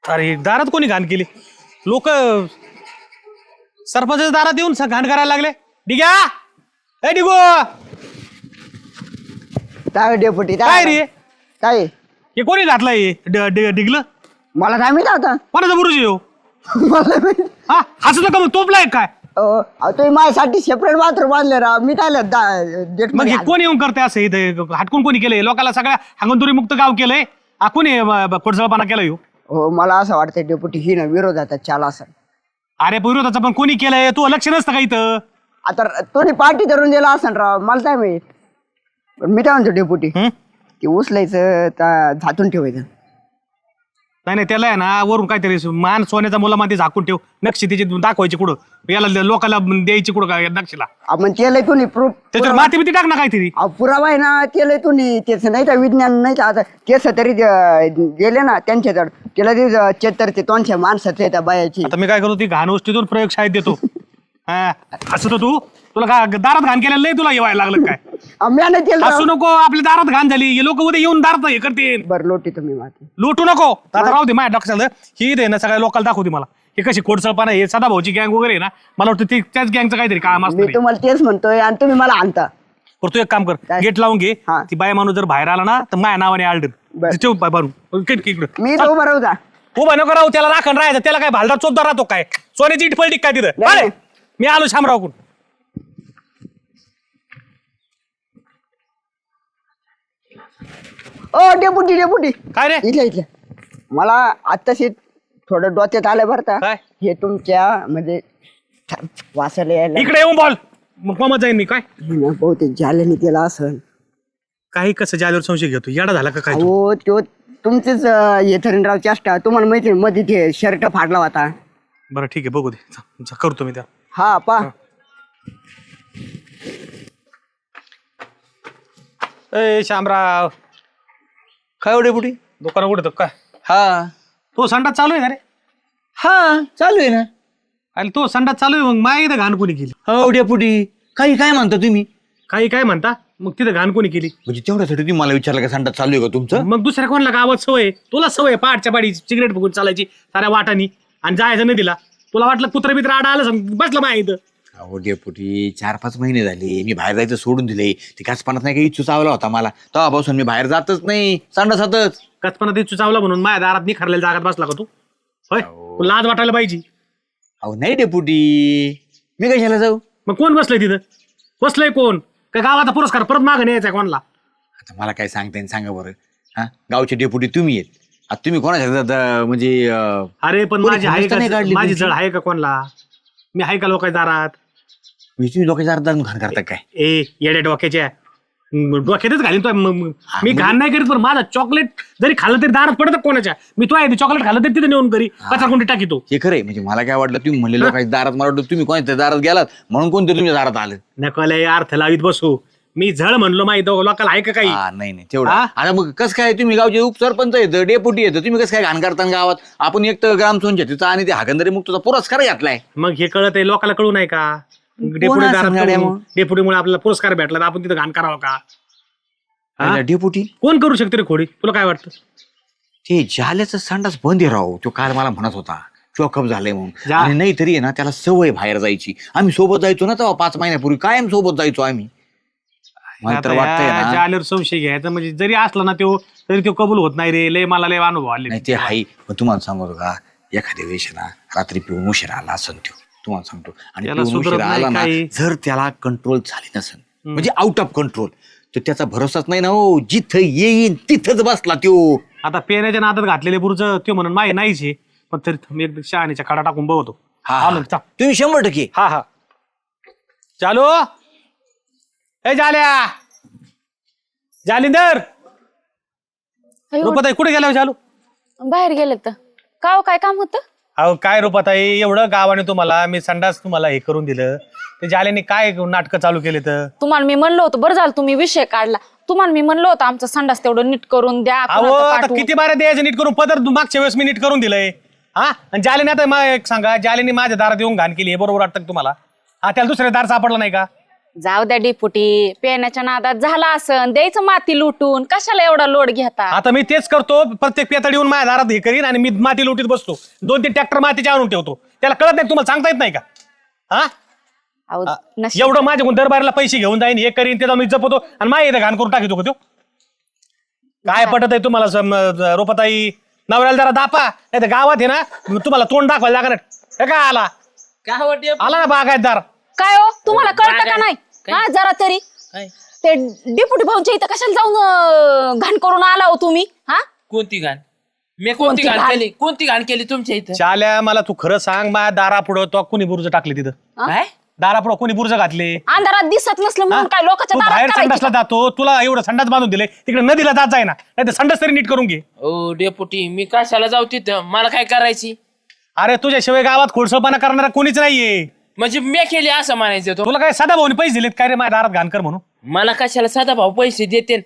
अरे दारात कोणी घाण केली? लोक सरपंचाच्या दारात येऊन घाण करायला लागले. डिग्या ए डिगो काय डेपुटी काय रे काय हे कोणी घातलंय डिगलं? मला काय माहिती आता. कोणाचा बुरुज येऊ? मला माहित. हा हसू का मग तोपलाय काय? तुम्ही माझ्यासाठी सेपरेट बाथरूम बांधले राव. मी काय मग हे कोण येऊन करते असं इथे? हटकून कोणी केलंय? लोकांना सगळ्या हांगणदुरी मुक्त गाव केलंय. कोणी कोटसळपणा केला येऊ? हो मला असं वाटतं डेपुटी ही ना विरोधात चाला असं. अरे विरोधाचं पण कोणी केलंय? तू लक्ष नसतं का इथं? आता तुम्ही पार्टी धरून दिला असेल राव. मला काय माहित. पण मी काय म्हणतो डेपुटी की उचलायचं झातून ठेवायचं. नाही नाही त्याला आहे ना वरून काहीतरी मान सोन्याचा मुलामध्ये झाकून ठेव. नक्षी त्याची दाखवायची कुठं याला लोकांना द्यायची कुठं काय नक्षीला? आपण केलंय तुम्ही प्रूफ. त्याच्यावर माती बिती टाक ना काहीतरी. पुरावा आहे ना. केलंय तुम्ही त्याच नाही तर विज्ञान नाही तर आता केस तरी गेले ना त्यांच्याकडे केलं ते चेतरते तोंडच्या माणसाचं आहे त्या बायाची. आता मी काय करतो ती घाण वस्तूतून प्रयोगशाळेत देतो. हा असं तर तुला का दारात घाण केलेलं नाही? तुला येवायला लागलं काय? आम्ही केलं. असू नको. आपल्या दारात घाण झाली. हे लोक उद्या येऊन दारात हे करतील. बरं लोटी तुम्ही माती लुटू नको. आता राहू दे माझ्या डॉक्टर ही दे ना सगळ्या लोकांना दाखवते मला हे कशी खोडसळपणा. हे सदाभाऊची गँग वगैरे आहे ना. मला वाटतं त्याच गँगचं काहीतरी काम असतं. मी तुम्हाला तेच म्हणतोय आणि तुम्ही मला आणता. तू एक काम कर गेट लावून घे. हा. ती बाय माणूस जर बाहेर आला ना तर माझ्या नावाने आलडर भरून इकडं. मी तो बरोबर जा. उभा नको राहू. त्याला राखण राहायचं. त्याला काय भालदार चोपदार राहतो काय? सोन्याची इट पलटी काय तिथं? नाही. अरे, मी आलो शामरावकडून. ओ डेपुटी डेपुटी काय रे? इथल्या मला आत्ताशी थोडं डोक्यात आलं बरं का. काय? हे तुमच्या म्हणजे वासायला यायला इकडे येऊन बॉल मग मग जाईन मी. काय बहुतेक जाल्याने केला असेल. काही कसं जाल्यावर संशय घेतो? येडा झाला का काय? हो तो तुमचेच येथरणराव चेष्टा. तुम्हाला माहिती आहे मध्ये ते शर्ट फाडला होता. बरं ठीक आहे बघू दे. करतो मी त्या. हा पा ए शामराव काय एवढे पुढे? दुकान उघडतो काय? हा तो संडास चालू आहे ना रे? हा चालू आहे ना. आणि तो संडास चालू आहे मग माय इथं घाण कोणी केली? हो डेपुटी काही काय म्हणता तुम्ही? काही काय म्हणता? मग तिथं घाण कोणी केली? म्हणजे तेवढ्यासाठी तुम्ही मला विचारलं का संडास चालू आहे का तुमचं? मग दुसऱ्या कोणाला गावात सवय? तुला सवय पहाटच्या पाडी सिगरेट बघून चालायची साऱ्या वाटानी आणि जायचं नाही दिला. तुला वाटलं कुत्र बित्र आडा आलं बसलं माय इथं. अहो डेपुटी 4-5 महिने झाले मी बाहेर जायचं सोडून दिले. ते काचपानात नाही काही इच्छू चावला होता मला. तेव्हापासून मी बाहेर जातच नाही. संडासातच. कचपणा ते चावला म्हणून माझ्या दारात निखारलेल्या जागात बसला का तू? होय तुला लाज वाटायला पाहिजे. अहो नाही डेपुटी मी कशाला जाऊ? मग कोण बसलंय तिथं? बसलंय कोण? काय गावाचा पुरस्कार परत मागं न्यायचा कोणाला? आता मला काय सांगता येईल सांगा बरं. हा गावचे डेपुटी तुम्ही आहेत. आता तुम्ही कोणाच्या म्हणजे अरे पण कोणी माझी आहे खंडस्थ नाही का? काढली माझी तुमची? जळ आहे का कोणाला? मी आहे का लोकांच्या दारात? तुम्ही लोकांच्या अर्धा घाण करता काय? ए येड्या डोक्याच्या डोक्यातच घालीन तो. मी घाण नाही करीत पण माझा चॉकलेट जरी खाल्लं तरी दारात पडत कोणाच्या. मी तो आहे चॉकलेट खाल्लं तरी तिथे नेऊन करी कचराकुंडी टाकीतो. हे खरंय म्हणजे मला काय वाटलं तुम्ही म्हणले लोकांच्या दारात. मला वाटलं तुम्ही कोणाच्या दारात गेलात म्हणून कोणतरी तुमच्या दारात आलं. नकल अर्थ लावित बसू. मी झळ म्हणलो माहिती लोकांना आहे का काही? नाही नाही तेवढं. आता मग कसं काय तुम्ही गावचे उपसरपंच येतं डेपुटी येतं तुम्ही कसं काय घाण करता गावात? आपण एक तर ग्रामसंचातीचा आणि ते हागंदरी मुक्तचा पुरस्कार घातलाय. मग हे कळत आहे लोकांना कळू नाही का? डेपुटी दारात डेपुटीमुळे आपल्याला पुरस्कार भेटला तर आपण तिथं घाण करावं का? डेपुटी कोण करू शकते रे खोडी? तुला काय वाटतं? ते जाल्याचं संडास बंद आहे राव. तो काल मला म्हणत होता चॉकअप झालंय म्हणून. जा. आणि नाही तरी आहे ना त्याला सवय बाहेर जायची. आम्ही सोबत जायचो ना तेव्हा 5 महिन्यापूर्वी कायम सोबत जायचो आम्ही. मला तर वाटतंय ना जाल्यावर संशय घ्यायचा म्हणजे जरी असला ना तो तरी तो कबूल होत नाही रे. लय मला लय अनुभव आले. नाही ते आहे. पण तुम्हाला सांगतो का एखाद्या वेळेस ना रात्री पिऊन उशिरा आला असन तो. तुम्हाला सांगतो आणि त्याला पिऊन सुधरत उशिरा नाही आला ना काही. जर त्याला कंट्रोल झाली नसन म्हणजे आउट ऑफ कंट्रोल तर त्याचा भरोसाच नाही ना हो. जिथं येईन तिथंच बसला त्यो. आता पेण्याच्या नादात घातलेले पुरुचं तो म्हणून माही नाहीच आहे. पण तरी मी एक शहाणीच्या कडा टाकून बघतो. हा, आलो हा. चा. तुम्ही 100%. हा हा चालू ए जाल्या जालिंदर रुपाताई कुठे गेला चालू? बाहेर गेले तर का काय काम होतं? अहो काय रुपाताई एवढं गावाने तुम्हाला मी संडास तुम्हाला हे करून दिलं. ते जाल्याने काय नाटकं चालू केले तर? तुम्हाला मी म्हणलं होतं बरं झालं तुम्ही विषय काढला. तुम्हाला मी म्हणलं होतं आमचं संडास तेवढं नीट करून द्या. अहो कोणाचं आता पाठवू. किती बारे द्यायचं नीट करून? पदर मागच्या वेळेस मी नीट करून दिलंय. हा आणि जाल्याने आता एक सांगा जाल्याने माझ्या दारात येऊन घाण केली हे बरोबर वाटतं का तुम्हाला? हा त्याला दुसऱ्या दार सापडला नाही का? जाऊ द्या डिपुटी, पेण्याच्या नादात झाला असं द्यायचं माती लुटून, कशाला एवढा लोड घेता? आता मी तेच करतो, प्रत्येक पेताड येऊन माझ्या दारात हे करीन आणि मी माती लोटीत बसतो. 2-3 ट्रॅक्टर मातीचे आणून ठेवतो. त्याला कळत नाही, तुम्हाला सांगता येत नाही का? हा अहो, नशीब- एवढं माझ्याकडून दरबारला पैसे घेऊन जाईन, हे करीन, त्याचा मी जपतो आणि माझ्या इथं घाण करून टाकतो का तो? काय पटत आहे तुम्हाला रोपताई? नवऱ्याला जरा दापा, नाही तर गावात आहे ना तुम्हाला तोंड दाखवायला लागणार. हे काय आला आला ना बागायतदार. काय हो, तुम्हाला कळतं का नाही? हा, जरा तरी ते डिपुटी भाऊंच्या इथं कशाला जाऊन घाण करून आला हो तुम्ही? हा, कोणती घाण? मी कोणती घाण केली? कोणती घाण केली तुमच्या इथं? चाल्या, मला तू खरं सांग, माझ्या दारापुढं तो कुणी बुर्ज टाकले तिथं? काय? दारापुढं कोणी बुर्ज घातले? अंधारात दिसत नसलं म्हणून काय लोकांच्या तू दारात बाहेर करायचं संडासला का? जातो, तुला एवढं संडास बांधून दिले, तिकडे नदीला जात जाय ना, नाही तर संडास तरी नीट करून घे. ओ डेपुटी, मी कशाला जाऊ तिथं? मला काय करायची? अरे तुझ्याशिवाय गावात खोडसळपणा करणारा कोणीच नाहीये. म्हणजे मी केली असं म्हणायचं तो? तुला काय साधा भाऊनी पैसे दिलेत काय रे माझ्या दारात घाण कर म्हणून? मला कशाला साधा भाऊ पैसे देते?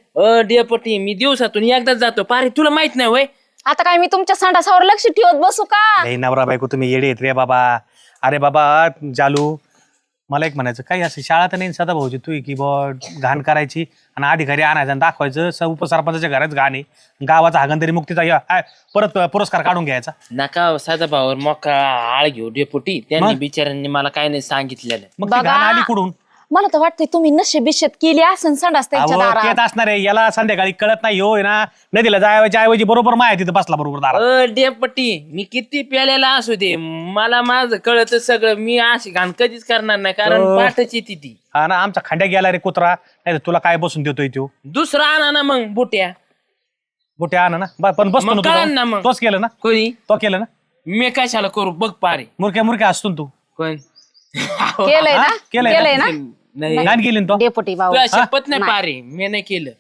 डेपुटी, मी दिवसातून एकदाच जातो. पारे तुला माहित नाही वय? आता काय मी तुमच्या संडासावर लक्ष ठेवत बसू का? लई नवरा बायको तुम्ही येडे येत रे बाबा. अरे बाबा जालू, मला एक म्हणायचं, काही असं शाळा तर नाही सदा भाऊची तू की बॉ घाण करायची आणि अधिकारी आणायचं आणि दाखवायचं उपसरपंचाच्या घरात घाण आहे, गावाचा हागंदरी मुक्तीचा परत पुरस्कार काढून घ्यायचा. नका साधा भाऊवर मोका आळ घेऊ डेपुटी. त्यांनी बिचाऱ्यांनी मला काय नाही सांगितलेलं. मग ती घाण आली कुठून? मला तर वाटतंय तुम्ही नशे बिशेत केली असन संडास त्यांच्या अहो, दारात. येत असणार आहे, याला संध्याकाळी कळत नाही होय ना, नदीला जायच्या ऐवजी बरोबर माया तिथं बसला बरोबर दारात. डेपुटी, मी किती प्यालेला असू दे, मला माझं कळत सगळं. मी अशी घाण कधीच करणार नाही, कारण पाठच येते ती. हा ना, आमचा खांड्या गेला रे कुत्रा, नाही तर तुला काय बसून देतोय तो? दुसरा आणा ना मग बुट्या. कुठे आणा ना, पण बसतो मग ना कळन तू ना जाऊन. मग. तोच केलं ना, कोणी? तो केलं ना. मी कशाला करू बघ पारे. मुरक्या मुरक्या असतो ना तू. कोण? केलंय ना? केलंय केलंय ना? नाही, घाण केली ना तो. डेपुटी भाऊ, तुला शपथ नाही पारे, मी नाही केलं.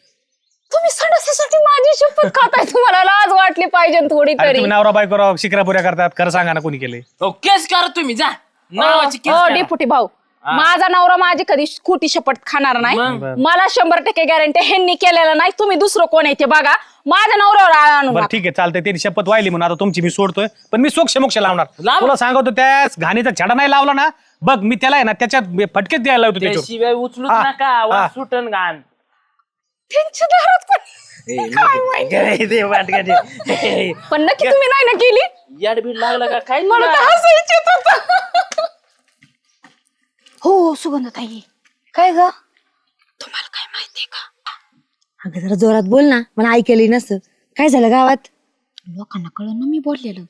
तुम्ही संडासासाठी माझी शपथ खाताय, तुम्हाला लाज वाटली पाहिजे थोडी अरे तरी. तुम्ही नवरा बायको राव शिकरा पुऱ्या करतात, खरं सांगा ना कोणी केले? हो, केस करा तुम्ही, जा नावाची केस हो करा. डेपुटी भाऊ, माझा नवरा माझी कधी खोटी शपथ खाणार नाही. मग? मला 100% गॅरंटी ह्यांनी केलेलं नाही. तुम्ही दुसरं कोण आहे ते बघा, माझ्या नवऱ्यावर आळ आणू बरं नका. ठीक आहे, चालतंय, त्यांनी शपथ वाहिली म्हणून आता तुमची मी सोडतोय, पण मी सोक्ष मोक्ष लावणार. लाव. तुला सांगतो, त्या घाणीचा छडा नाही लावला ना, बघ मी त्याला आहे ना त्याच्यात फटकेच द्यायला लावतो त्याच्यावर. त्याशिवाय उचलूच हा, नका, हा. वा सुटन घाण. त्यांच्या दारात पण पण नक्की तुम्ही नाही ना केली. याडबीड लागला का काय? मला तर हसायचं येत होतं. हो सुगंधताई, काय ग? तुम्हाला काय माहितीये का? अगं जरा जोरात बोल ना, मला ऐकायला नसतं. काय झालं गावात? लोकांना कळलं ना मी बोललेलं.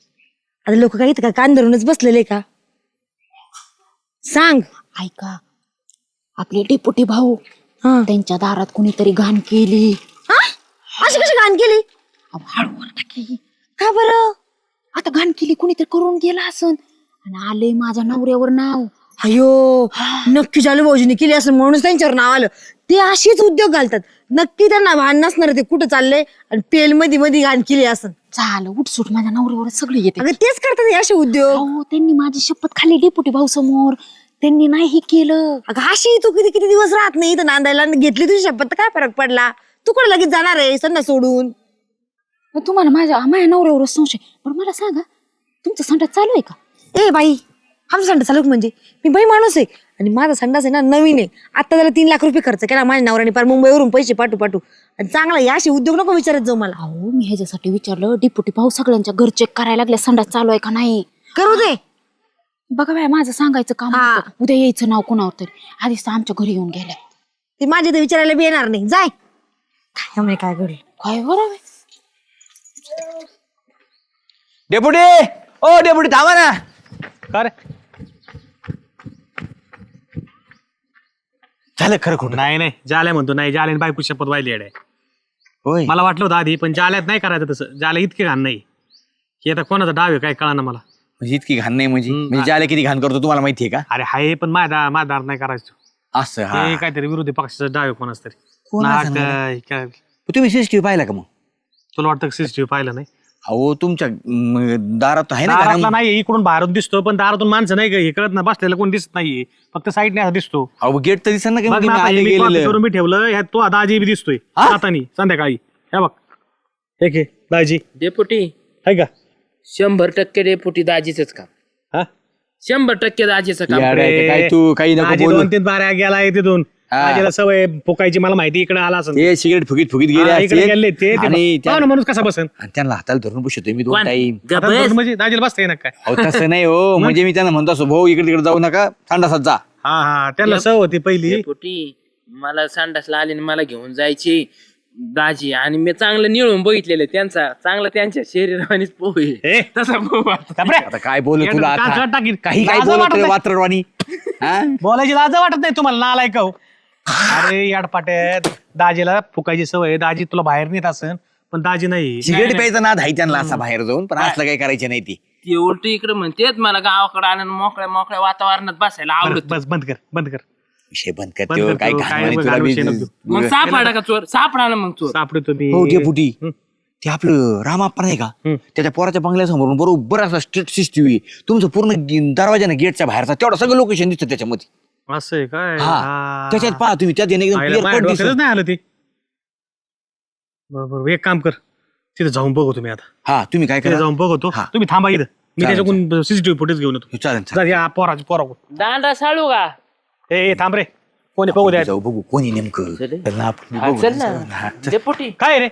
आता लोक काय इथं का कान धरूनच बसलेले का? सांग. ऐका, आपले डेपुटी भाऊ, हा. त्यांच्या दारात कुणीतरी घाण केली. अशी कशी घाण केली? अहो, हळूहळू टाकी. का बरं? आता घाण केली कुणीतरी करून गेला असन आणि आले माझ्या नवऱ्यावर नाव. अयो, नक्की चालू भाऊजीने केली असं म्हणूनच त्यांच्यावर नाव आलं. ते असेच उद्योग घालतात. नक्की त्यांना भान नसणार ते कुठं चाललंय आणि पेल मध्ये मध्ये घाण केली असं. झालं उठसूट माझ्या नवऱ्यावर सगळे येते. अगं तेच करतात हे असे उद्योग. अहो, त्यांनी माझी शपथ खाल्ली डेपुटी भाऊ समोर, त्यांनी नाही केलं. अगं अशी तू किती किती दिवस राहत नाही इथं नांदायला आणि घेतली तुझी शपथ तर काय फरक पडला? तू कुठं लगेच जाणार आहे संध्या सोडून? मग तुम्हाला माझ्या नवऱ्यावर संशय, पण मला सांगा, तुमचं संडास चालू आहे का? ए बाई, आमचा संडास चालू म्हणजे मी बाई माणूस आहे आणि माझा संडास आहे ना नवीन आहे. आता त्याला 3 लाख रुपये खर्च केला माझ्या नवऱ्याने, पार मुंबईवरून पैसे पाठू आणि चांगला याशी उद्योग नको विचारत जाऊ मला. अहो, मी ह्याच्यासाठी विचारलं, डेपुटी भाऊ सगळ्यांच्या घर चेक करायला लागले संडास चालू आहे का नाही. करू दे. बघा बाय, माझं सांगायचं काम हा. होतं. उद्या यायचं नाव कोणावर तरी. आधीच तर आमच्या घरी येऊन गेल्या. ते माझ्या इथे विचारायला बी येणार नाही. जाय काय म्हणे काय घडलं. काय बरोबर. डेपुटी, ओ डेपुटी थांबा ना. का रे? झालं खरं खोटं? नाही नाही, जाल्या म्हणतो नाही, जाल्याने बायको शपथ वाहिली आहे. होय. मला वाटलं होतं आधी, पण जाल्यात नाही करायचं तसं. जाल्या इतके घाण नाही की आता कोणाचा डाव आहे काय कळा मला. म्हणजे इतकी घाण नाही म्हणजे ज्याला किती घाण करतो तुम्हाला माहितीये का? अरे हाय, पण माझ्या दार नाही करायचं. असं हा. ते काहीतरी विरोधी पक्षाचा डाव आहे कोणाच तरी. कोणाचा काय तुम्ही सीसीटीव्ही पाहिला का मग? तुला वाटतं सीसीटीव्ही पाहिलं नाही? अहो तुमच्या दारात आहे ना दारातला घरामध्ये? नाही, इकडून बाहेरून दिसतो, पण दारातून माणसं नाही का हे कळत ना, बसलेलं कोण दिसत नाहीये, फक्त साईडने असं दिसतो. अहो गेट तर दिसत ना बघ ना, आता आले हे मी गेलेलं. copy करून मी ठेवलं, ह्यात तो दाजी बी दिसतोय हा? जातानी संध्याकाळी. हे बघ, एक आहे दाजी, डेपुटी, आहे का? 100% डेपुटी दाजीच काम. हा? 100% दाजीचं काम. यार, काय तू काही नको दाजी बोलू. 2-3 बाऱ्या गेलाय तिथून. दाजीला सवय फुकायची मला माहिती इकडे आला असं ते सिगरेट फुगीत गेले इकडे गेले असतील. ते आणि पाहू ना माणूस कसा बसन आणि त्यांना हाताला धरून बसतोय मी दोन कोण? टाईम. गप्प बस. म्हणजे दाजीला बसता येणार काय अहो तसं नाही हो, म्हणजे मी त्यांना म्हणतो असं भाऊ इकडे तिकडे जाऊ नका, संडासात जा. हा हा त्यांना सवय होती पहिली डेपुटी मला संडासला आले आणि मला घेऊन जायची दाजी आणि मी चांगलं निळून बघितलेलं त्यांचा चांगला त्यांच्या शरीरानेच पोहे ए, तसा पोह बापरे. आता काय बोलू तुला कान आता? सगळं टाकीन. काही काय लाज वाटत बोलत नाही. वात्रवाणी. बोलायची लाज वाटत नाही तुम्हाला नालाय का हो? अरे याडपाट्यात दाजीला फुकायची सवय दाजी तुला बाहेर नेत असन पण दाजी नाही सिगरेट प्यायचा नाद आहे त्यांना असा बाहेर जाऊन, पण असलं काही करायचे नाही ती. ते उलट इकडे म्हणतेत मला गावाकडे आणून मोकळ्या मोकळ्या वातावरणात बसायला आवडत बस बंद कर बंद कर विषय बंद बंद करते हो, करतो, काय काय घाणवाणी बघ, तुला घाण बी- विषय नको. मग सापडा का चोर सापडा ना मग चोर सापडे तुम्ही हो डेपुटी ते आपलं रामाप्पा नाही का हम्म. त्याच्या पोराच्या बंगल्यासमोरून बरोबर असा स्ट्रीट सीसीटीव्ही तुमचं पूर्ण दरवाजाने गेटच्या बाहेरचा तेवढं सगळं लोकेशन दिसतं त्याच्यामध्ये. असं आहे काय हा हा. त्याच्यात पहा तुम्ही त्यात एकदम आईला clear माझ्या cut डोक्यातच दिसतं. नाही आलं ते बरोबर एक काम कर तिथे जाऊन बघू तुम्ही आता हा तुम्ही काय तिथे करा जाऊन बघतो हा. तुम्ही थांबा इथं मी चालेल, त्याच्याकडून सीसीटीव्ही फुटेज घेऊन येतो चालेल जा या पोराची पोरा दांडा साळू का ए थांब रे कोणी बघू द्या जाऊ बघू कोणी नेमकं चले. त्यांना आपण हा, बघू. चल ना हा, चल. डेपुटी काय रे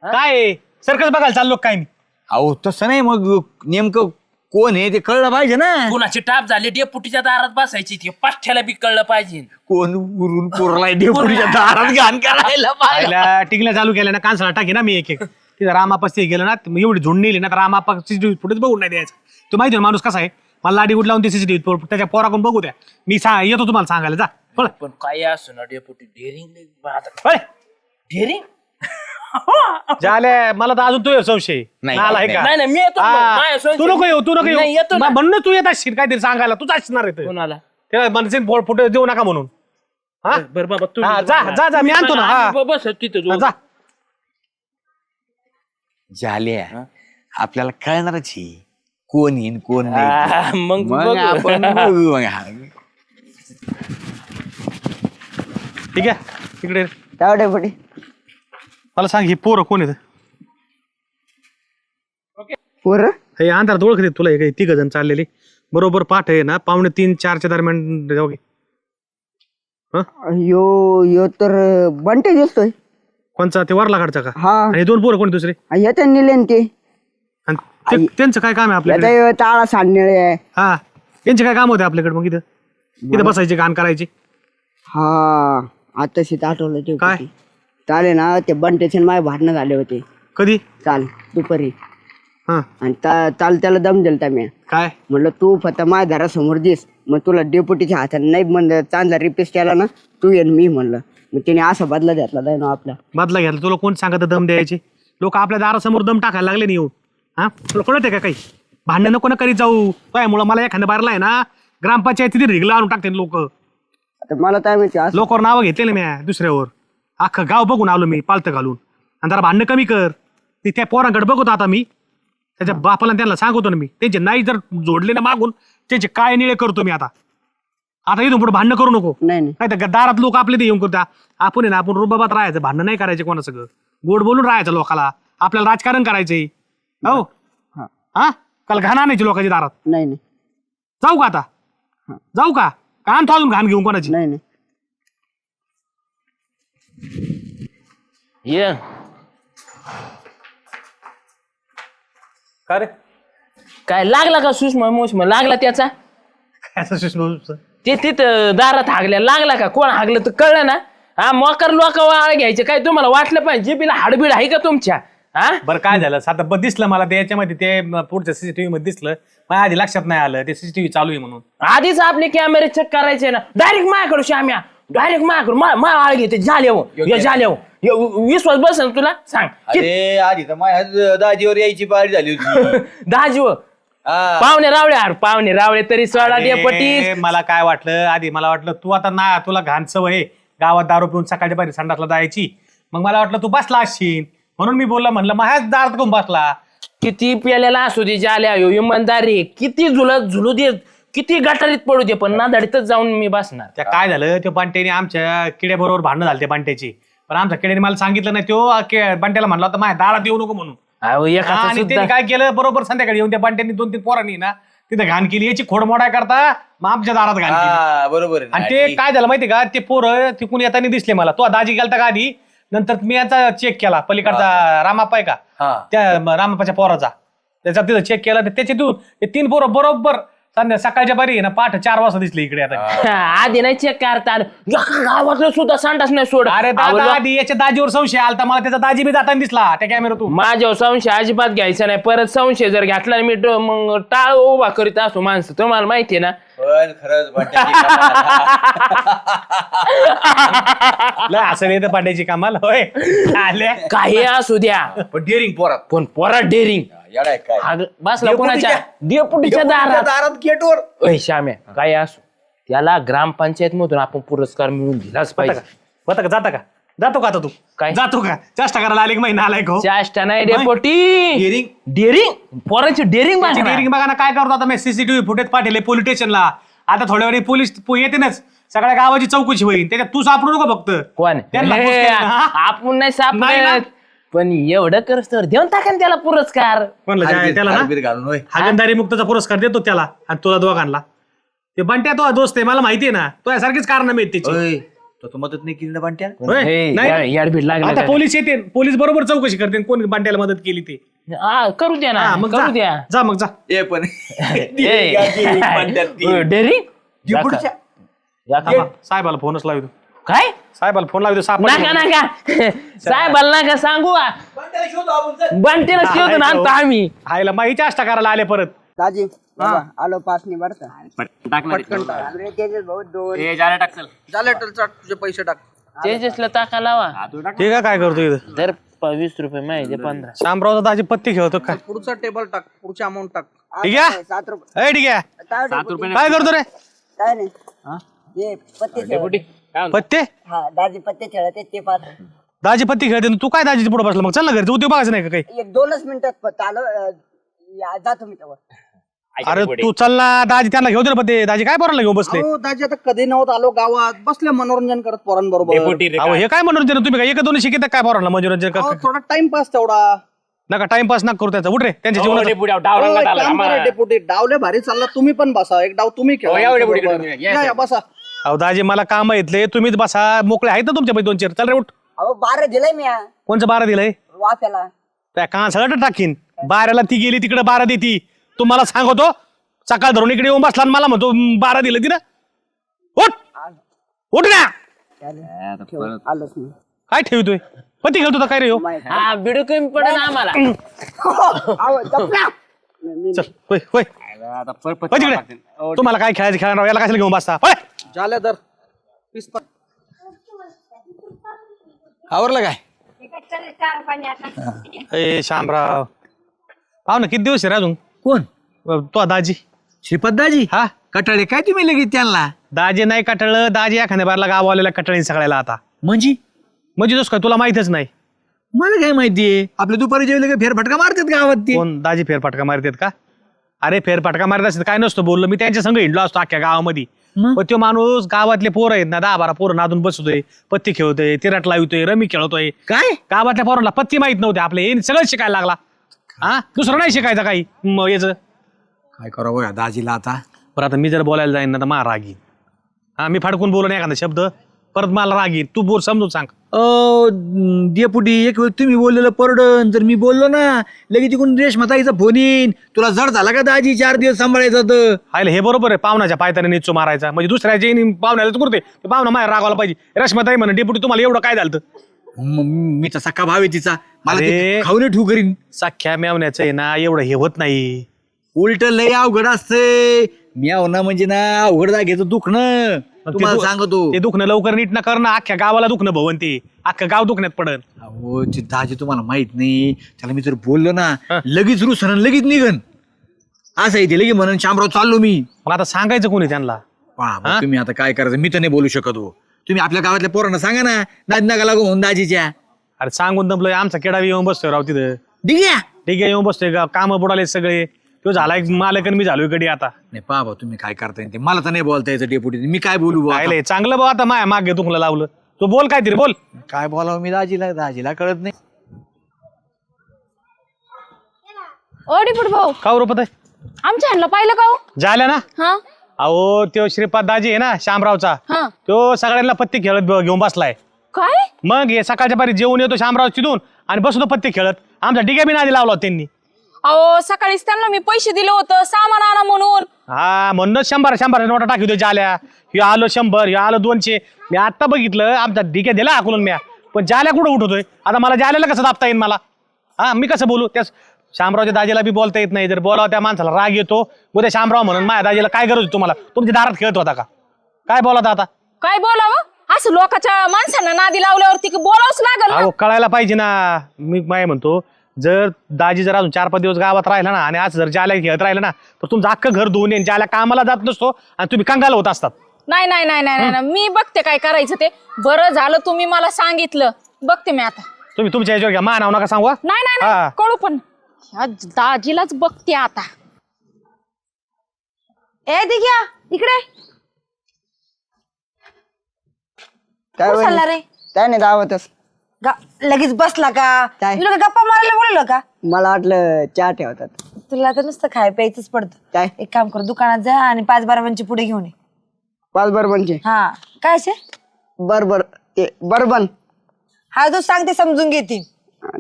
काय सर्कस बघायला चाललो काय मी अहो तसं नाही मग नेमकं कोण आहे ते कळलं पाहिजे ना. कुणाची टाप झाली डेपुटीच्या दारात बसायची ती पाठ्याला बी कळलं पाहिजे कोण उरून पुरलाय डेपुटीच्या दारात घाण करायला पाहिजे. आईला टिकल्या चालू केल्या ना कांसळा टाकी ना मी एक एक तिथं रामापास गेलं ना मग एवढी झुंड नेली ना तर रामापा सीसीटीव्ही फुटेज बघून नाही द्यायचं तू माहिती ना माणूस कसा आहे मला लाडी गुड लावून ते सीसीटीव्ही त्याच्या पोराकडून बघू द्या मी येतो तुम्हाला सांगायला जा पळ. पण काय असो ना डेपुटी डेअरिंग पळ. डेअरिंग झाले मला तर अजून तू संशय नाही, नाला आहे का नाही नाही मी येतो हा. माझ्या संशय- तू नको येऊ तू नको नाही, येतो येऊ ना. म्हणून तू येत असशील काहीतरी सांगायला तूच असणार आहे कोणाला त्याला मनसे फुटेज देऊ नका म्हणून हा बर बाबा तू हा, जा, जा, जा, मी आणतो ना, हा. बस तिथं हा, जो जा झाल्या आपल्याला कळणारच आहे कोण येईन कोण नाही. मग मग बघू. आपण बघू मग. हा. ठीक आहे तिकडे काय डेपुटी मला सांग ही पोरं कोण येत पोरं हे अंधारात ओळखते तुला हे काही तिघ जण चाललेली बरोबर पाठ आहे ना 3:45-4 दरम्यान जाऊ यो यो तर बंटे दिसतोय कोणचा ते वरला काढचा का हा आणि 2 पोरं कोणी दुसरे येत्या निलेन ते आणि त्यांचं काय काम आहे आपल्याकडे याचा ताळा सांडणे आहे हा त्यांचे काय काम होते आपल्याकडे मग इथं बसायचे काम करायचे हा आताशीच आठवलं ते काय? चाले ना ते बंटेचे माझे भांडणं झाले होते कधी चाल दुपारी हा आणि चाल त्याला दम दिलता मी काय म्हणलं तू फक्त माझ्या घरासमोर दिस मग तुला डेपुटीच्या हाताने नाही म्हणलं चांगला रिपेस केला ना तू ये मी म्हणलं मग तिने असा बदला घेतला जाय ना आपला बदला घ्यायला तुला कोण सांगत दम द्यायचे लोक आपल्या दारासमोर दम टाकायला लागले नाही येऊन हा तुला कळत आहे का काही भांडणं नको ना करीत जाऊ मुळे मला एखाद्या बारला आहे ना ग्रामपंचायतीत रिगला आणून टाकते लोक आता मला काय माहिती असं लोकांवर नावं घेतले ना मी दुसऱ्यावर अख्खं गाव बघून आलो मी पालतं घालून आणि जरा भांडणं कमी कर ते त्या पोरांकडे बघतो आता मी त्याच्या बापाला त्यांना सांगतो ना मी त्यांचे नाही जर जोडले ना मागून त्यांचे काय निळे करतो मी आता इथून पुढे भांडणं करू नको नाही नाही काय तर दारात लोक आपले ते येऊन करता आपण आहे ना आपण रुबाबात राहायचं भांडणं नाही करायचे कोणा सगळं गोड बोलून राहायचं लोकाला आपल्याला राजकारण करायचंय हो हा काल घाण आणायची लोकांच्या दारात नाही नाही जाऊ का आता जाऊ का आणतो अजून घाण घेऊन कोणाची नाही नाही ये का रे काय लागला का सुषमा मोषमा लागला त्याचा असं सुषमा ते तिथं दारात हागल्या लागला का कोण हागलं तर कळलं ना हा मोकर लोक वाळ घ्यायचे काय तुम्हाला वाटलं पाहिजे जिबीला हाडबीड आहे का तुमच्या हा बरं काय झालं आता दिसलं मला ते याच्यामध्ये ते पुढच्या सीसीटीव्ही मध्ये दिसलं माझ्या आधी लक्षात नाही आलं ते सीसीटीव्ही चालू आहे म्हणून आधीच आपले कॅमेरे चेक करायचे ना डायरेक्ट माझ्याकडे श्याम्या डायरेक्ट माझ्याकडे मा आळ घेते झाल्यावर विश्वास बस तुला सांग अरे आधी तर माझ्या दाजीवर यायची पाळी झाली होती. दाजीव हा. पाहुणे रावळे तरी सोडा डेपटी अरे, मला काय वाटलं आधी मला वाटलं तू आता ना तुला घाण सवय आहे. गावात दारू पिऊन सकाळच्या पारी संडासला जायची मग मला वाटलं तू बसला असशील म्हणून मी बोलला म्हणलं माझ्याच दारात कोण बसला किती प्यालेला असू दे जाल्या इमानदारी किती झुलू दे किती गटारीत पडू दे पण नादाडीतच जाऊन मी बसणार त्या काय झालं त्या बंट्याने आमच्या किड्याबरोबर भांडणं झाले त्या बंट्याची पण आमच्या किड्याने मला सांगितलं नाही तो बंट्याला म्हणला होता माझ्या दारात येऊ नको म्हणून अहो, एकाचं आणि सुद्धा- त्यांनी काय केलं बरोबर संध्याकाळी येऊन त्या बंट्यांनी 2-3 पोरांनी ना तिथे घाण केली याची खोडमोडा करता मग आमच्या दारात घाण केली. हा, बरोबर आहे ना. आणि ते काय झालं माहिती का ते पोरं तिकून येताना दिसले मला. तो दाजी गेलता का आधी, नंतर मी याचा चेक केला पलीकडचा रामाप्पा आहे का हा. त्या रामाप्पाच्या पोराचा, त्याचा तिथं चेक केला तर त्याचे ते 3 पोरं बरोबर सकाळच्या बारी आहे ना 4:30 वाजता दिसले इकडे आता. आधी नाही चेक करता आलं गावातलं सुद्धा संडास नाही सोड. अरे दादा आधी याच्या दाजीवर संशय आलता मला, त्याचा दाजी बी जाताना दिसला त्या कॅमेऱ्यातून. माझ्यावर संशय अजिबात घ्यायचा नाही. परत संशय जर घातला मी मग टाळ उभा करीत असतो माणसं. तुम्हाला माहितीये ना. पण खरंच बंट्याची कमाल. लय असं येतं पांड्याची कामाला होय. आल्या काही असू द्या पण डेअरिंग पोरात पण पोरा डेअरिंग येडा आहे काय बसला कोणाच्या डेपुटीच्या दारात. दारात गेटवर. ओय श्याम्या काय असू त्याला ग्रामपंचायत मधून आपण पुरस्कार मिळून दिलाच पाहिजे. होता का जातो का आता तू काय? जातो का चेष्टा करायला आली महिना आलाय का चाष्टा नाही डेपोटी. डेअरिंग डेअरिंग पोराची डेअरिंग डेअरिंग बघा ना काय करतो आता मी सीसीटीव्ही फुटेज पाठवले पोलीस स्टेशनला. आता थोड्या वेळी पोलीस येतेनच सगळ्या गावाची चौकशी होईल. त्याच्यात तू सापडू नको फक्त. कोण त्यांना हे, पुस्तक आहे ना? आपण नाही नाही ना? सापडत पण एवढं करस तर देऊन टाका ना त्याला पुरस्कार. म्हणलं त्याला ना हारबीर घालून होय. हागणदारी मुक्ताचा पुरस्कार देतो त्याला आणि तुला दोघांना. ते बंट्या तो दोस्त आहे मला माहितीये ना, तो यासारखीच कारण मिळत त्याची. होय. तो मदत नाही केली ना बंट्या. होय? हे, नाही? याडबीड लागला आता त्याला. पोलीस येते, पोलीस बरोबर चौकशी करते कोण बंट्याला मदत केली ते. हा, करू द्या ना हा, मग करू द्या. जा मग जा. ए पण डेअरिंग डेपुटीच्या. साहेबाला फोनच लावतो. काय साहेबाला फोन लावतो. साप नका नका साहेबाला नका सांगू. बंटीला शोधून आणतो आम्ही. आईला माही चेष्टा करायला आले परत. दाजी बाबा, आलो पाचनी बरं का पटकन टाक. अरे तेजस भाऊ 2 झालं टलचा तुझे पैसे टाक. तेजसला टाका लावा. ठीक आहे काय करतो इथं दर 20 रुपये माहिती 15. शामरावचा दाजी पत्ती खेळतो काय. पुढचा टेबल टाक, पुढचा अमाऊंट टाक. ठीक आहे 7 रुपये. ए ठीक आहे काय 7 रुपये काय करतो रे काय नाही ये पत्ते खेळ. पत्ते. हा दाजी पत्ते खेळते ते पाच. दाजी पत्ती खेळते ना, तू काय दाजीच्या पुढे बसला मग. चल ना घरी उद्योग बघायचं नाही का काही. 1-2 मिनिटात पत्त आलो. जातो मी तेव्हा. अरे तू चल ना, दाजी त्यांना घेऊ दे ना पत्ते. दाजी काय पोरांना घेऊन बसले. हो दाजी आता कधी नव्हत आलो गावात, बसले मनोरंजन करत पोरांबरोबर. अहो हे काय मनोरंजन तुम्ही काय 1-2 शिकित काय पोरांना मनोरंजन अहो, कर. थोडा टाइमपास तेवढा. नका टाइमपास नका करू त्याचा. उठ रे त्यांच्या जीवनात. हो, एक काम करा डेपुटी, डावले भारी चालला, तुम्ही पण बसा. एक डाव तुम्ही खेळा. या, या, बसा. अहो दाजी मला काम येतले, तुम्हीच बसा. मोकळे आहेत ना तुमच्या 2-4. चल रे उठ. अहो 12 दिलंय मी कोणचं 12 दिलंय. वाफ्याला. त्या का सगळं टाकीन. 12ला ती गेली तिकडे 12 देती. तुम्हाला सांगतो सकाळ धरून इकडे येऊन बसला आणि मला म्हणतो 12 दिलं तिनं. उठ उठ ना. आलोच मी. काय ठेवतोय पती घालतो तर काय रे हो. हा बिडू कमी पडेल आम्हाला. अहो, जपला. चल होय होय होय तिकडे. तुम्हाला काय खेळायचं खेळणार याला कशाला घेऊन बसता. होय. झालं तर आवरलं काय. ए शामराव पाहू ना किती दिवस आहे रे अजून. कोण. तो दाजी. श्रीपद दाजी. हा कटाळे काय तुम्ही लगेच त्यांना. दाजी नाही कटळलं. दाजी एखाद्या बारला गाव आलेला कटळी सगळ्याला आता. म्हणजे तसं काय तुला माहितच नाही. मला काय माहितीये. आपल्या दुपारी जेवले का फेरफटका मारतात गावात ते. कोण दाजी फेरफटका मारतात का. अरे फेरफटका मारत असत काय नसतं बोललो मी. त्यांच्या संग हिंडलो असतो अख्ख्या गावामध्ये. पण तो माणूस गावातले पोरं आहेत ना 10-12 पोरं नादून बसतोय, पत्ती खेळतोय, तिराट लावतोय, रमी खेळतोय. काय गावातल्या पोरांना पत्ती माहित नव्हते आपले. हे सगळं शिकायला लागला. हा दुसरं नाही शिकायचं काही याच. काय करावं या दाजीला आता. बरं आता मी जर बोलायला जाईन ना तर मला राग येईल. हा मी फाडकून बोलून एखादा शब्द परत मला राग येईल. तू बोल समजून सांग. डेपुटी एक वेळ तुम्ही बोललेलं परडन तर मी बोललो ना लगेच तिकडून रेशमाताईचा फोन येईन. तुला जड झाला का दाजी 4 दिवस सांभाळायचं तर. आयला हे बरोबर आहे. पाहुण्याच्या पायताने निचू मारायचा म्हणजे दुसऱ्याच्या पाहुण्याला करते ते पाहुणा माया रागावला पाहिजे. रश्माताई म्हणे डेपुटी तुम्हाला एवढं काय झालं. मी तर सख्खा भाव आहे तिचा. मला ते अरे. खाऊन ठेवू करीन. सख्या मेवण्याचं आहे ना एवढं हे होत नाही. उलट लय अवघड असतंय. म्याव ना म्हणजे ना अवघड जागेचं दुखणं. तुम्हाला सांगतो ते दुखणं लवकर नीट न करणं अख्ख्या गावाला दुखणं भवन ते अख्खं गाव दुखण्यात पडन. अहो ते दाजी तुम्हाला माहित नाही. त्याला मी जर बोललो ना लगेच रुसन लगेच निघन. असं आहे ते लगेच म्हणून शामराव चाललो मी. मग आता सांगायचं कोणी त्यांना. पहा तुम्ही आता काय करायचं. मी तर नाही बोलू शकत हो. तुम्ही आपल्या गावातल्या पोरांना सांगा ना नाद नका लागू म्हणून दाजीच्या. अरे सांगून दमलोय. आमचा केडावी येऊन बसतोय राव तिथं. ठीक आहे. ठीक आहे येऊन बसतोय. काम बुडाले सगळे. तो झाला एक मालक आणि मी झालोय गडी आता. नाही पहा भाऊ तुम्ही काय करताय ते. मला तर नाही बोलता यायचं डेपुटी. मी काय बोलू बुवा आता? राहिले चांगलं बा आता माया मागे दुखलं लावलं. तू बोल काहीतरी बोल. काय बोलावं मी दाजीला कळत नाही. ओ डिपुट भाऊ का रुपत आहे. आमच्या ह्यांना पाहिलं का हो? झाल्या ना हा अहो तो श्रीपाद दाजी आहे ना शामरावचा हा तो सगळ्यांना पत्ते खेळत घेऊन बसलाय. काय मग हे सकाळच्या पारी जेवून येतो शामराव तिथून आणि बसतो पत्ते खेळत. आमचा डिग्या बी नादी लावला होता त्यांनी. अहो सकाळीच त्यांना मी पैसे दिले होतं सामान आणा म्हणून. हा म्हणूनच 100 नोटा टाकी होतो जाल्या. हे आलो 100 हे आलं 200. मी आता बघितलं आमचा डिग्या दिला हाकलून म्या. पण जाल्या कुठं उठवतोय आता मला जाल्याला कसं दाबता येईल मला. हा मी कसं बोलू त्या शामरावच्या दाजीला बी बोलता येत नाही. जर बोलावं त्या माणसाला राग येतो उद्या शामराव म्हणून माझ्या दाजीला काय गरज होती तुम्हाला तुमच्या दारात खेळत होता का काय बोलत आता. काय बोलावं असं लोकांच्या माणसांना नादी लावल्यावरती की बोलावंच लागल ना. अहो कळायला पाहिजे ना. मी काय म्हणतो जर दाजी जर अजून 4-5 दिवस गावात राहिला ना आणि असं जर जाल्या खेळत राहिलं ना तर तुमचं अख्खं घर धुवून येईल. जाल्या कामाला जात नसतो आणि तुम्ही कंगाल होत असतात. नाही नाही नाही नाही नाही मी बघते काय करायचं ते. बरं झालं तुम्ही मला सांगितलं बघते मी आता. तुम्ही तुमच्या याच्यावर घ्या मा नाव नका सांगू. नाही नाही हा. नाही कळू पण ह्या दाजीलाच बघते आता. ए दिघ्या इकडे काय कुठं चालला वहिनी? रे? काय नाही दावतच. लगेच बसला का काय? तुला गप्पा मारायला बोललो का? मला वाटलं चहा ठेवतात. तुला तर नुसतं खाय प्यायचंच पडतं. काय एक काम कर दुकानात जा आणि 5-12 पुढे घेऊन ये. 5 बरबनचे हा काय असे बर ते बरबन हा तू सांग ते समजून घेतील.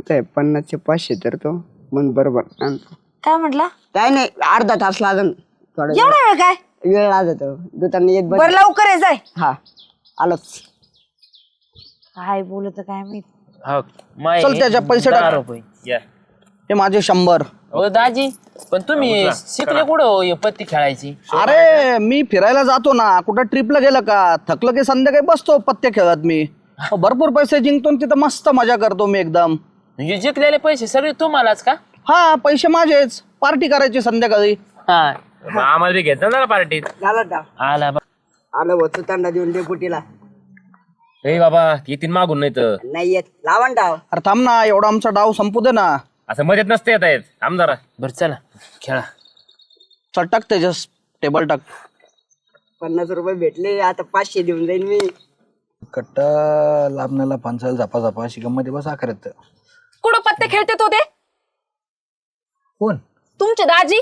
ते 50चे 500 तर तो मन बरबन आणतो. काय म्हटला काय नाही अर्धा तास लागन थोडा एवढा वेळ काय वेळ लागत दुकान येत बरं लवकर ये जाय. हा आलोच. काय बोलत काय माहित. चल त्याच्या पैसे टाक. हे माझे 100. हो दाजी पण तुम्ही शिकले कुठं हो हे पत्ती खेळायची. अरे मी फिरायला जातो ना कुठं ट्रिपला गेलं का थकलं की संध्याकाळी बसतो पत्ते खेळत मी. भरपूर पैसे जिंकतो आणि तिथं मस्त मजा करतो मी एकदम. म्हणजे जिंकलेले पैसे सगळे तुम्हालाच का. हा पैसे माझेच पार्टी करायची संध्याकाळी. हा आम्हाला बी घेतलं ना पार्टीत. झालं डाव आला आलं होतं तांडा देऊन डेपुटीला. ए बाबा येतील मागून नाही तर नाही येत लावण डाव. अरे थांब ना एवढा आमचा डाव संपू दे ना. असं मजेत नसते येत आहेत आमदारा. बरं चला खेळा. चल टाक त्याच्यास टेबल टाक. 50 रुपये भेटले आता 500 देऊन जाईन मी. कट्ट लाभण्याला पांचाल झापा झापा अशी गंमत बस करत. कुठं पत्ते खेळते तो ते कोण तुमचे दाजी.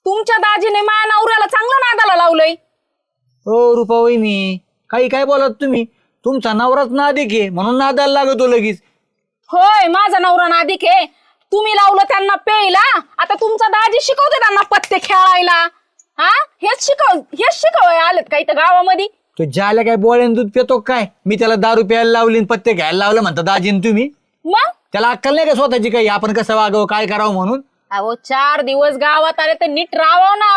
तुमच्या दाजीने माझ्या नवऱ्याला चांगलं नादाला लावलंय. हो रुपा वहिनी काही काय बोलत तुम्ही. तुमचा नवराच नादिक आहे म्हणून नादाला लागतो लगेच. होय माझा नवरा नादिक आहे. तुम्ही लावलं त्यांना प्यायला आता तुमचा दाजी शिकवते त्यांना पत्ते खेळायला. हा हेच शिकवाय आलेत का इथं गावामध्ये. तो ज्याला काय बोळ्यान दूध पितो काय. मी त्याला दारू प्यायला लावली आणि पत्ते घ्यायला लावलं म्हणता दाजीन तुम्ही. मग त्याला अक्कल नाही का स्वतःची काही आपण कसं वागावं काय करावं म्हणून. अहो 4 दिवस गावात आले तर नीट राहावं ना.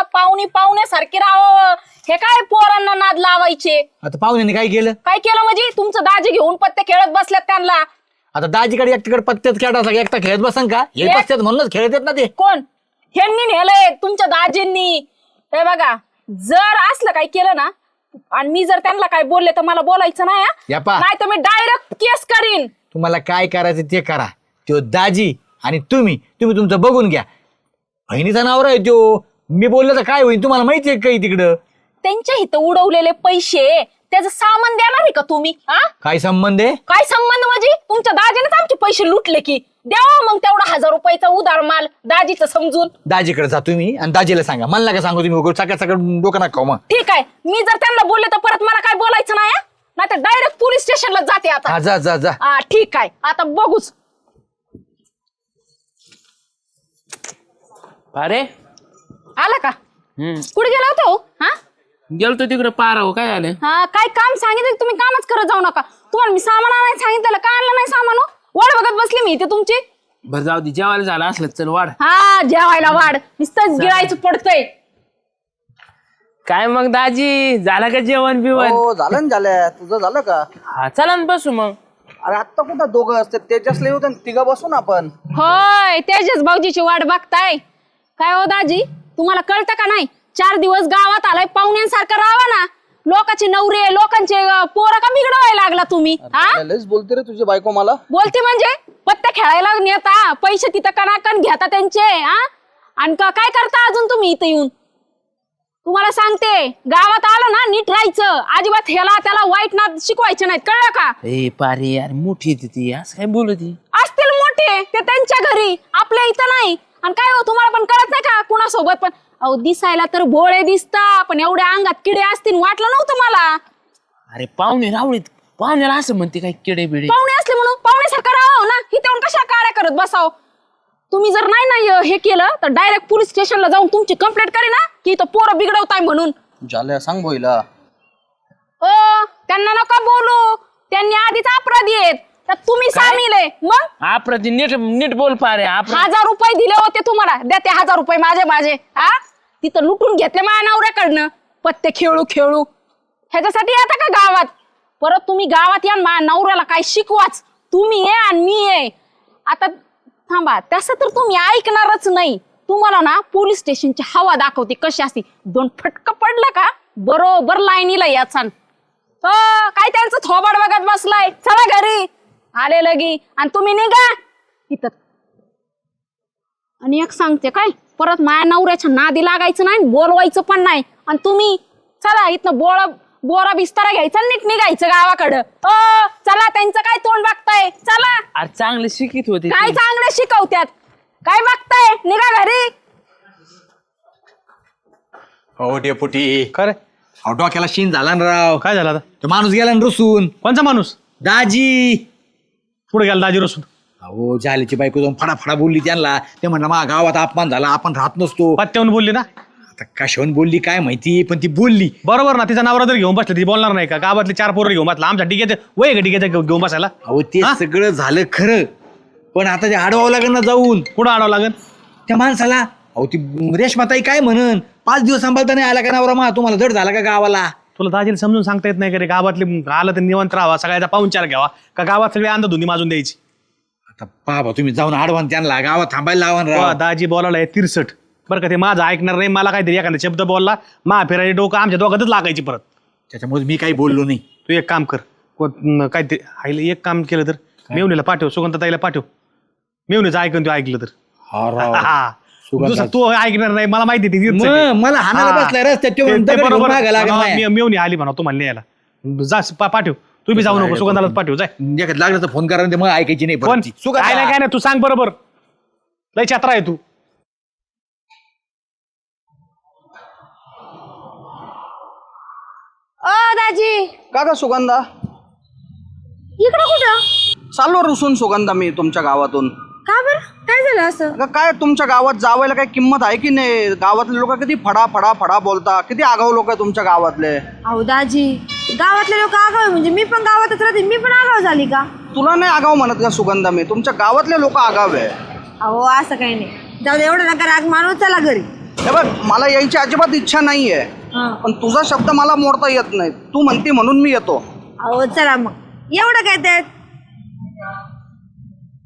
पाहुण्यासारखे राहावं. हे काय पोरांना नाद लावायचे. आता पाहुण्याने काय केलं. काय केलं म्हणजे तुमचं दाजी घेऊन पत्ते खेळत बसल्यात त्यांना. आता दाजीकडे एकटीकडे पत्त्यात खेळत असला एकटा खेळत बसन का. हे एक- पत्त्यात म्हणूनच खेळत येत ना ते. कोण ह्यांनी नेलंय तुमच्या दाजींनी. हे बघा जर असलं काय केलं ना आणि मी जर त्यांना काय बोलले तर मला बोलायचं नाही. या पहा. नाही तर मी डायरेक्ट केस करीन. तुम्हाला काय करायचं ते करा. तो दाजी आणि तुम्ही तुमचं बघून घ्या. बहिणीचा नवरा आहे तो. मी बोललं तर काय होईल तुम्हाला माहिती आहे काही तिकडं. त्यांच्या इथं उडवलेले पैसे त्याचं सामान देणार आहे का तुम्ही. हा काय संबंध आहे. काय संबंध म्हणजे तुमच्या दाजीनेच आमचे पैसे लुटले की द्यावा मग तेवढा 1000 रुपयाचा उधार माल दाजीचं समजून. दाजीकडे जा तुम्ही आणि दाजीला सांगा. मला काय सांगू तुम्ही सकाळ सकाळ डोकं नका खाऊ मग. ठीक आहे मी जर त्यांना बोलले तर परत मला काय बोलायचं नाही. नाही तर डायरेक्ट पोलीस स्टेशनला जाते आता. हा जा जा जा. हा ठीक आहे आता बघूच. अरे आला का कुठे गेला होता हो. हा गेलतो तिकडे पारा हो काय आलं. हा काय काम सांगितलं तुम्ही कामच करत जाऊ नका. तुम्हाला मी सामान आणायला सांगितलं का आणलं नाही सामान. वाढ बघत बसली मी इथे तुमची. बरं जाऊ दे जेवायला झालं असलं चल वाढ. हा जेवायला वाढ नुसतं गिळायचं पडतंय. काय मग दाजी झालं का जेवण बिवण. हो झालं ना झालं. तुझं झालं का. हा चला ना बसू मग. अरे आत्ता कुठं दोघं असते तेजसले होते तिघं बसून आपण. होय तेजस भाऊजीची वाट बघताय काय हो दाजी. तुम्हाला कळतं का नाही 4 दिवस गावात आलाय पाहुण्यांसारखं राहा ना. लोकांचे नवरे लोकांचे पोरं का बिघडवायला लागला तुम्ही. हा लयच बोलते रे तुझी बायको मला. बोलते म्हणजे पत्ते खेळायला नेता पैसे तिथं कणाकण घेता त्यांचे. हा आणि काय करता अजून तुम्ही इथं येऊन. तुम्हाला सांगते गावात आलं ना नीट राहायचं. अजिबात ह्याला त्याला वाईट नाद शिकवायचे नाहीत कळलं का. ए पारे यार मोठी ती असं काय बोलत ती. असतील मोठे ते त्यांच्या घरी आपल्या इथं नाही. आणि काय हो तुम्हाला पण कळत नाही का कुणासोबत पण अहो दिसायला तर भोळे दिसता पण एवढ्या अंगात किडे असतील वाटलं नव्हतं मला. अरे पाहुणे रावळीत पाहुण्याला असं म्हणते काय किडे बिडे. पाहुणे असले म्हणून पाहुण्यासारखं राहावं ना ही तेवढं कशा काड्या करत बसाव. तुम्ही जर नाही हे केलं तर डायरेक्ट पोलीस स्टेशनला जाऊन तुमची कंप्लेंट करे ना की इथं पोरं बिघडवताय म्हणून. झाल्या सांग भोईला. हो त्यांना नका बोलू त्यांनी आधीच अपराधी आहेत तर तुम्ही सामील आहे. मग आपण नीट नीट बोल पारे आपण 1000 रुपये दिले होते तुम्हाला द्या ते 1000 रुपये माझे हा तिथं लुटून घेतले माझ्या नवऱ्याकडनं पत्ते खेळू खेळू ह्याच्यासाठी येता का गावात. परत तुम्ही गावात या माझ्या नवऱ्याला काय शिकवाच तुम्ही आहे आणि मी आहे. आता थांबा तसं तर तुम्ही ऐकणारच नाही. तुम्हाला ना पोलीस स्टेशनची हवा दाखवते कशी असते. 2 फटका पडला का बरोबर लाईनीला याचा काय त्यांचं थोबाड बघत बसलाय. चला घरी आले लगी आणि तुम्ही निघा इथं. आणि एक सांगते काय परत माझ्या नवऱ्याच्या नादी लागायचं नाही बोलवायचं पण नाही. आणि तुम्ही चला इथनं बोरा बिस्तारा घ्यायचा नीट निघायचं गावाकडं. चला त्यांचं काय तोंड बघताय चला. अरे चांगले शिकित होते काय चांगले शिकवत्यात काय बघताय निघा घरी. हो डेपुटी काय रे अहो डोक्याला शीन झाला ना राव. काय झालं आता. तो माणूस गेला ना रुसून. कोणचा माणूस दाजी पुढे गेला दाजी रसून. अहो झाल्याची बायको जाऊन फडाफडा बोलली त्यांना. ते म्हणलं मा गावात अपमान झाला आपण राहत नसतो. पत्त्याहून बोलली ना. आता कशावरून बोलली काय माहिती पण ती बोलली. बरोबर ना तिचा नवरा जर घेऊन बसला ती बोलणार नाही का. गावातले 4 पोरं घेऊन बसला आमच्या डिग्याचं वय का डिग्याचं घेऊन बसायला. अहो ते हा? सगळं झालं खरं पण आता ते आडवावं लागेल ना जाऊन कुठं आणावं लागेल. त्या माणसाला. अहो ती रेशमाताई काय म्हणन 5 दिवस सांभाळता नाही आला का नवरा मा तुम्हाला जड झाला का गावाला. तुला दाजीला समजून सांगता येत नाही का रे. गावातले आलं तर निवंत राहावा सगळ्याचा पाहुणचार घ्यावा का गावात सगळे अंधधुंदी माजून द्यायची. आता पाहा तुम्ही जाऊन आडवान त्यांना गावात थांबायला लावा ना राव. दाजी बोलायला आहे 63 बरं का. ते माझं ऐकणार नाही. मला काहीतरी एखादा शब्द बोलला मा फिरायचे डोकं आमच्या दोघातच लागायची परत. त्याच्यामुळे मी काही बोललो नाही. तू एक काम कर काहीतरी आईला एक काम केलं तर मेवणीला पाठव सुगंधताईला पाठव. मेवणीचं ऐकून तू ऐकलं तर हा. दुसरं तू ऐकणार नाही मला माहिती ती तीच आहे. मग मला हाणायला हा. बसलाय रस्त्यात तो ते म्हणतो दगड बरोबर घेऊन मागं लागला नाही. मेवणी आली म्हणा तुम्हाला न्यायला जा पाठव. तू बी जाऊ नको सुगंधालाच पाठव जाय. एखाद लागलं तर फोन करा ते मग ऐकायची नाही कोण परत ती. सुगंधा. काय नाही तू सांग बरोबर. लय छात्रा आहे तू. दाजी का ग सुगंधा इकडं कुठं चाललो रुसून सुगंधा मी तुमच्या गावातून. का बरं काय झालं असं. अगं काय तुमच्या गावात जावायला काय किंमत आहे की नाही. गावातले लोक किती फडा फडा फडा बोलता. किती आगाऊ लोक आहे तुमच्या गावातले. अहो दाजी गावातले लोक आगाव म्हणजे मी पण गावातच राहते मी पण आगाव झाली का. तुला नाही आगाव म्हणत का सुगंधा मी. तुमच्या गावातले लोक आगाव आहे. अहो असं काही नाही जाऊ दे एवढं नका राग मानू चला घरी. हे बघ मला यायची अजिबात इच्छा नाहीये पण तुझा शब्द मला मोडता येत नाही. तू म्हणते म्हणून मी येतो. अहो चला मग एवढं काय त्यात